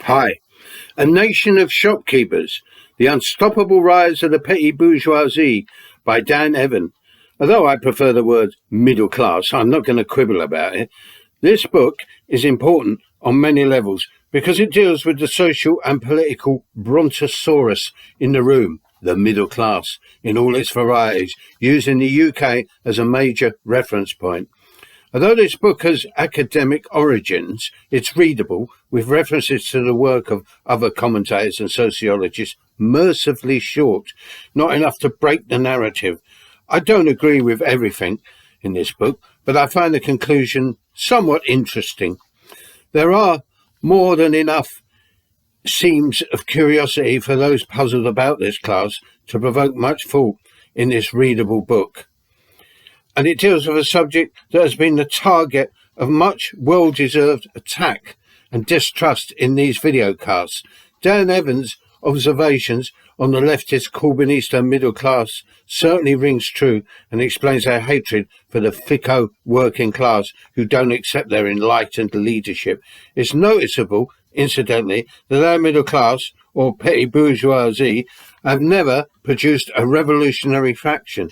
Hi. A Nation of Shopkeepers, The Unstoppable Rise of the Petty Bourgeoisie by Dan Evan. Although I prefer the word middle class, I'm not going to quibble about it. This book is important on many levels because it deals with the social and political brontosaurus in the room, the middle class, in all its varieties, using the UK as a major reference point. Although this book has academic origins, it's readable with references to the work of other commentators and sociologists, mercifully short, not enough to break the narrative. I don't agree with everything in this book, but I find the conclusion somewhat interesting. There are more than enough seams of curiosity for those puzzled about this class to provoke much thought in this readable book. And it deals with a subject that has been the target of much well-deserved attack and distrust in these videocasts. Dan Evans' observations on the leftist Corbynista middle class certainly rings true and explains their hatred for the fickle working class who don't accept their enlightened leadership. It's noticeable, incidentally, that our middle class, or petty bourgeoisie, have never produced a revolutionary faction.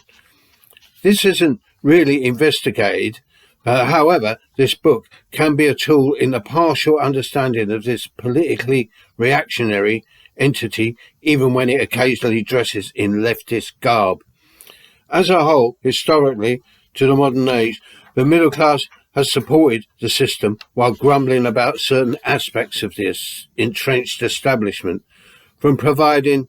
This isn't really investigated. However, this book can be a tool in the partial understanding of this politically reactionary entity, even when it occasionally dresses in leftist garb. As a whole, historically, to the modern age, the middle class has supported the system while grumbling about certain aspects of this entrenched establishment, from providing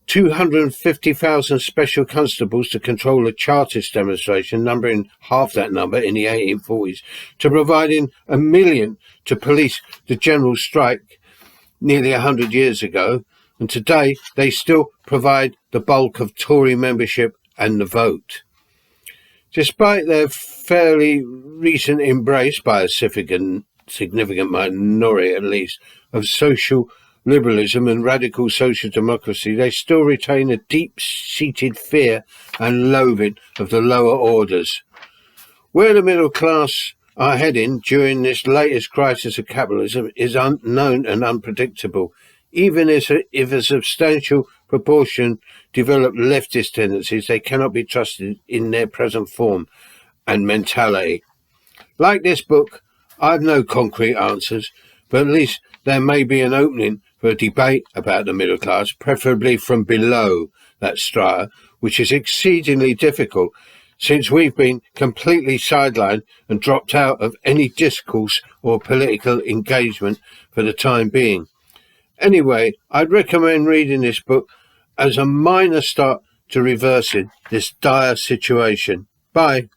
250,000 special constables to control a Chartist demonstration, numbering half that number in the 1840s, to providing 1 million to police the general strike nearly 100 years ago, and today they still provide the bulk of Tory membership and the vote. Despite their fairly recent embrace by a significant minority, at least, of social liberalism and radical social democracy, they still retain a deep-seated fear and loathing of the lower orders. Where the middle class are heading during this latest crisis of capitalism is unknown and unpredictable, even if a substantial proportion develop leftist tendencies. They cannot be trusted in their present form and mentality. Like this book, I have no concrete answers, but at least there may be an opening for a debate about the middle class, preferably from below that strata, which is exceedingly difficult since we've been completely sidelined and dropped out of any discourse or political engagement for the time being. Anyway, I'd recommend reading this book as a minor start to reversing this dire situation. Bye.